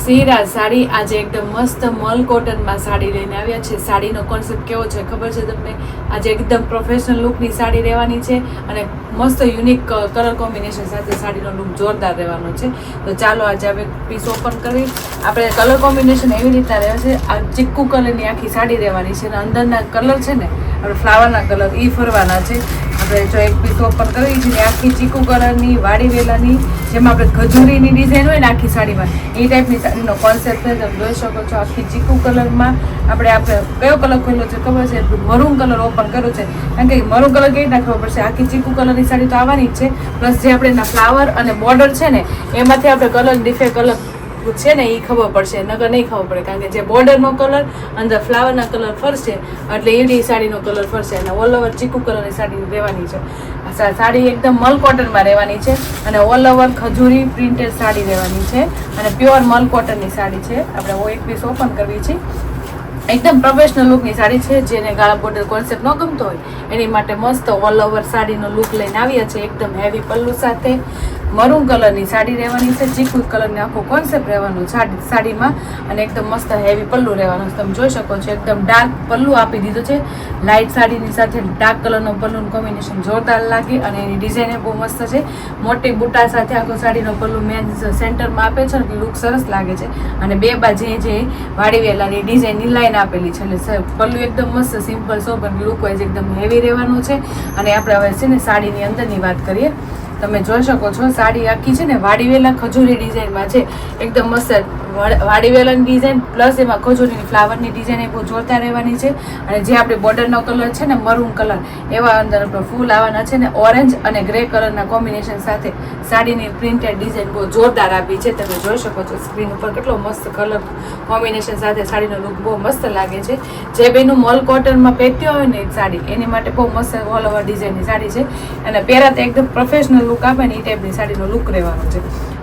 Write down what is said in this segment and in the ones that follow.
સીરા સાડી આજે એકદમ મસ્ત મલ કોટનમાં સાડી લઈને આવ્યા છે. સાડીનો કોન્સેપ્ટ કેવો છે ખબર છે તમને? આજે એકદમ પ્રોફેશનલ લુકની સાડી રહેવાની છે અને મસ્ત યુનિક કલર કોમ્બિનેશન સાથે સાડીનો લુક જોરદાર રહેવાનો છે. તો ચાલો આજે આપણે પીસ ઓપન કરી. આપણે કલર કોમ્બિનેશન એવી રીતના રહે છે, આ ચીક્કુ કલરની આખી સાડી રહેવાની છે અને અંદરના કલર છે ને આપણે ફ્લાવરના કલર એ ફરવાના છે. આપણે જો એક પીસ ઓપન કરવી છે આખી ચીકુ કલરની વાડી વેલાની, જેમાં આપણે ખજૂરીની ડિઝાઇન હોય ને આખી સાડીમાં, એ ટાઈપની સાડીનો કોન્સેપ્ટ છે. તમે જોઈ શકો છો આખી ચીકુ કલરમાં આપણે કયો કલર ખોલ્યો છે ખબર છે? મરૂન કલર ઓપન કર્યો છે, કારણ કે મરૂન કલર કેવી રીતના ખબર પડશે? આખી ચીકુ કલરની સાડી તો આવવાની જ છે, પ્લસ જે આપણે એના ફ્લાવર અને બોર્ડર છે ને એમાંથી આપણે કલર ડિફે કલર છે ને એ ખબર પડશે, નગર નહીં ખબર પડે, કારણ કે જે બોર્ડરનો કલર અંદર ફ્લાવરના કલર ફરશે એટલે એવી સાડીનો કલર ફરશે અને ઓલ ઓવર ચીકુ કલરની સાડી રહેવાની છે. સાડી એકદમ મલ કોટનમાં રહેવાની છે અને ઓલ ઓવર ખજૂરી પ્રિન્ટેડ સાડી રહેવાની છે અને પ્યોર મલ કોટનની સાડી છે. આપણે એક પીસ ઓપન કરવી છે. એકદમ પ્રોફેશનલ લુકની સાડી છે. જેને ગાળા બોર્ડર કોન્સેપ્ટ ન ગમતો હોય એની માટે મસ્ત ઓલ ઓવર સાડીનો લુક લઈને આવ્યા છે. એકદમ હેવી પલ્લુ સાથે મરૂન કલરની સાડી રહેવાની છે, ચીકુ કલરની આખો કોન્સેપ્ટ રહેવાનો સાડીમાં અને એકદમ મસ્ત હેવી પલ્લુ રહેવાનું. તમે જોઈ શકો છો એકદમ ડાર્ક પલ્લુ આપી દીધું છે. લાઇટ સાડીની સાથે ડાર્ક કલરનો પલ્લુનું કોમ્બિનેશન જોરદાર લાગે અને એની ડિઝાઇન બહુ મસ્ત છે. મોટી બુટા સાથે આખો સાડીનો પલ્લુ મેન સેન્ટરમાં આપે છે એટલે લુક સરસ લાગે છે અને બે બાજુ જે વાડી વેલાની ડિઝાઇનની લાઈન આપેલી છે એટલે પલ્લુ એકદમ મસ્ત સિમ્પલ સોબર લુક વાઇઝ એકદમ હેવી રહેવાનું છે. અને આપણે હવે છે ને સાડીની અંદરની વાત કરીએ. તમે જોઈ શકો છો સાડી આખી છે ને વાડીવેલા ખજૂરી ડિઝાઇનમાં છે. એકદમ મસ્ત વાડીવેલાની ડિઝાઇન પ્લસ એમાં ખજૂરીની ફ્લાવરની ડિઝાઇન એ બહુ જોરદાર રહેવાની છે. અને જે આપણે બોર્ડરનો કલર છે ને મરૂન કલર, એવા અંદર આપણે ફૂલ આવવાના છે ને ઓરેન્જ અને ગ્રે કલરના કોમ્બિનેશન સાથે સાડીની પ્રિન્ટેડ ડિઝાઇન બહુ જોરદાર આપી છે. તમે જોઈ શકો છો સ્ક્રીન ઉપર કેટલો મસ્ત કલર કોમ્બિનેશન સાથે સાડીનો લુક બહુ મસ્ત લાગે છે. જે બેનું મોલ કોટનમાં પહેરતી હોય ને એક સાડી, એની માટે બહુ મસ્ત ઓલ ઓવર ડિઝાઇનની સાડી છે અને પહેરાતા એકદમ પ્રોફેશનલ લુક આપે ને એ ટાઈપની સાડીનો લુક રહેવાનો છે.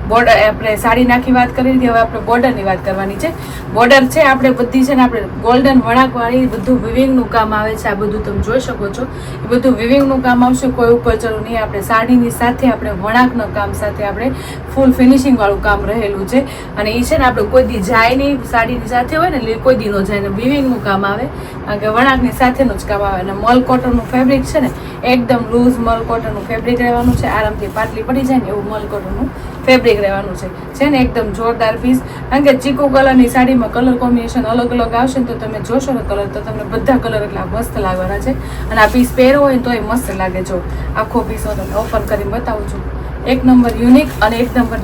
બોર્ડર આપણે સાડી નાખી વાત કરી હતી, હવે આપણે બોર્ડરની વાત કરવાની છે. બોર્ડર છે આપણે બધી છે ને આપણે ગોલ્ડન વણાકવાળી બધું વિવિંગનું કામ આવે છે. આ બધું તમે જોઈ શકો છો એ બધું વિવિંગનું કામ આવશે, કોઈ ઉપર ચડું નહીં. આપણે સાડીની સાથે આપણે વણાકના કામ સાથે આપણે ફૂલ ફિનિશિંગ વાળું કામ રહેલું છે અને એ છે ને આપણે કોઈ દી જાય નહીં, સાડીની સાથે હોય ને એટલે કોઈ દી ન જાય ને વિવિંગનું કામ આવે, કારણ કે વણાકની સાથેનું જ કામ આવે. અને મલ કોટનનું ફેબ્રિક છે ને એકદમ લૂઝ મલ કોટનનું ફેબ્રિક રહેવાનું છે. આરામથી પાટલી પડી જાય ને એવું મલ કોટનનું ફેબ્રિક રહેવાનું છે ને એકદમ જોરદાર પીસ. કારણ કે ચીકુ કલરની સાડીમાં કલર કોમ્બિનેશન અલગ અલગ આવશે ને તો તમે જોશો ને કલર તો તમને બધા કલર એટલા મસ્ત લાગવાના છે અને આ પીસ પહેરો હોય તો એ મસ્ત લાગે. જો આખો પીસ હું તમને ઓપન કરીને બતાવું છું. એક નંબર યુનિક અને એક નંબર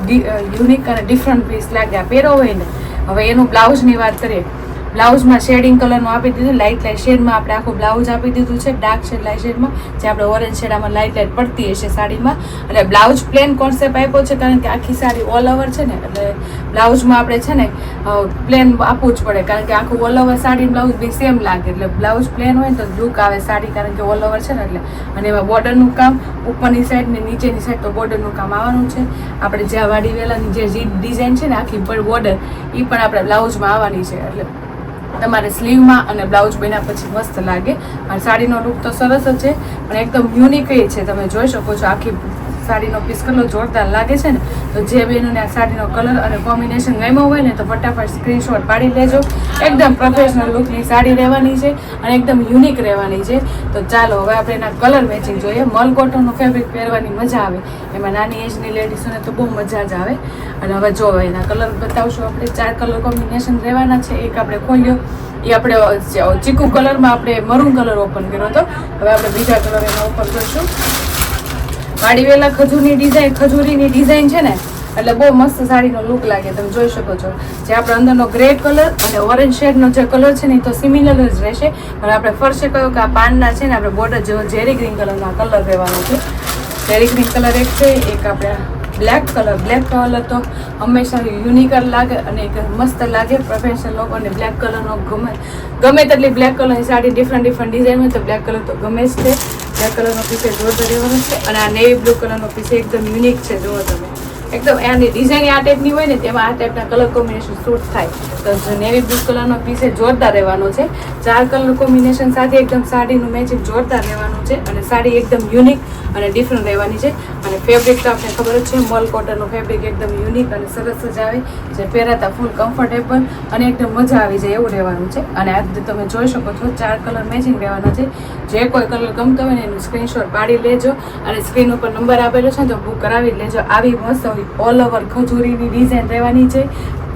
યુનિક અને ડિફરન્ટ પીસ લાગે આ પહેરો હોય ને. હવે એનું બ્લાઉઝની વાત કરીએ. બ્લાઉઝમાં શેડિંગ કલરનું આપી દીધું, લાઇટ શેડમાં આપણે આખું બ્લાઉઝ આપી દીધું છે, ડાર્ક શેડ લાઇટ શેડમાં, જે આપણે ઓરેન્જ શેડામાં લાઇટ પડતી હશે સાડીમાં. અને બ્લાઉઝ પ્લેન કોન્સેપ્ટ આપ્યો છે, કારણ કે આખી સાડી ઓલ ઓવર છે ને એટલે બ્લાઉઝમાં આપણે છે ને પ્લેન આપવું જ પડે, કારણ કે આખું ઓલ ઓવર સાડી બ્લાઉઝ બી સેમ લાગે. એટલે બ્લાઉઝ પ્લેન હોય તો લુક આવે સાડી, કારણ કે ઓલ ઓવર છે ને એટલે. અને એમાં બોર્ડરનું કામ ઉપરની સાઈડ ને નીચેની સાઈડ તો બોર્ડરનું કામ આવવાનું છે. આપણે જ્યાં વાડી વેલાની જે ડિઝાઇન છે ને આખી બોર્ડર એ પણ આપણે બ્લાઉઝમાં આવવાની છે. એટલે તમારે સ્લીવમાં અને બ્લાઉઝ બન્યા પછી મસ્ત લાગે. અને સાડીનો લુક તો સરસ જ છે પણ એકદમ યુનિક છે. તમે જોઈ શકો છો આખી સાડીનો પીસ કલર જોરદાર લાગે છે ને. તો જે બેનોને આ સાડીનો કલર અને કોમ્બિનેશન ગમ્યો હોય ને તો ફટાફટ સ્ક્રીનશોટ પાડી લેજો. એકદમ પ્રોફેશનલ લુકની સાડી રહેવાની છે અને એકદમ યુનિક રહેવાની છે. તો ચાલો હવે આપણે એના કલર મેચિંગ જોઈએ. મલ કોટનનું ફેબ્રિક પહેરવાની મજા આવે, એમાં નાની એજની લેડીઝોને તો બહુ મજા જ આવે. અને હવે જો એના કલર બતાવશું આપણે. 4 કલર કોમ્બિનેશન રહેવાના છે. એક આપણે ખોલ્યો એ આપણે ચીકુ કલરમાં આપણે મરૂન કલર ઓપન કર્યો હતો. હવે આપણે બીજા કલર એમાં ઓપન કરીશું. વાડીવેલા ખજૂરીની ડિઝાઇન છે ને એટલે બહુ મસ્ત સાડીનો લુક લાગે. તમે જોઈ શકો છો જે આપણે અંદરનો ગ્રે કલર અને ઓરેન્જ શેડનો જે કલર છે ને એ તો સિમિલર જ રહેશે. પણ આપણે ફરશે કયો કે આ પાનના છે ને આપણે બોર્ડર જેવો ઝેરી ગ્રીન કલરના કલર રહેવાનો છે. ઝેરી ગ્રીન કલર એક છે, એક આપણે બ્લેક કલર તો હંમેશા યુનિક લાગે અને એક મસ્ત લાગે. પ્રોફેશનલ લોકોને બ્લેક કલરનો ગમે તેટલી બ્લેક કલરની સાડી ડિફરન્ટ ડિઝાઇન હોય તો બ્લેક કલર તો ગમે જ છે. બ્લેક કલરનો પીસ જોરદાર રહેવાનો છે. અને આ નેવી બ્લુ કલરનો પીસ એકદમ યુનિક છે. જુઓ તમે એકદમ એની ડિઝાઇન આ ટાઈપની હોય ને તેમાં આ ટાઈપના કલર કોમ્બિનેશન સૂટ થાય. તો નેવી બ્લુ કલરનો પીસ જોરદાર રહેવાનો છે. 4 કલર કોમ્બિનેશન સાથે એકદમ સાડીનું મેચિંગ જોરદાર રહેવાનું છે અને સાડી એકદમ યુનિક અને ડિફરન્ટ રહેવાની છે. અને ફેબ્રિક તો આપણે ખબર જ છે, મલ કોટનનું ફેબ્રિક એકદમ યુનિક અને સરસ જ આવે. છે, પહેરાતા ફૂલ કમ્ફર્ટેબલ અને એકદમ મજા આવી જાય એવું રહેવાનું છે. અને આ તમે જોઈ શકો છો 4 કલર મેચિંગ રહેવાના છે. જે કોઈ કલર ગમતો હોય ને એનું સ્ક્રીનશોટ પાડી લેજો અને સ્ક્રીન ઉપર નંબર આપેલો છે તો બુક કરાવી લેજો. આવી મસ્ત ઓલ ઓવર ખજૂરીની ડિઝાઇન રહેવાની છે,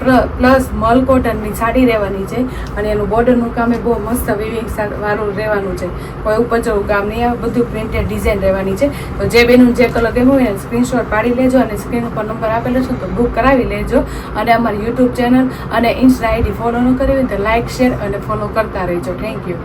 પ્લસ મલ કોટનની સાડી રહેવાની છે અને એનું બોર્ડરનું કામ એ બહુ મસ્ત વિવિંગ વાળું રહેવાનું છે. કોઈ ઉપર ચડવું કામ નહીં આવે, બધું પ્રિન્ટેડ ડિઝાઇન રહેવાની છે. તો જે બેનું જે કલર ગમ્યું હોય એને સ્ક્રીનશોટ પાડી લેજો અને સ્ક્રીન ઉપર નંબર આપેલો છે તો બુક કરાવી લેજો. અને અમારી યુટ્યુબ ચેનલ અને ઇન્સ્ટા આઈડી ફોલો ન કરી હોય તો લાઇક, શેર અને ફોલો કરતા રહેજો. Thank you.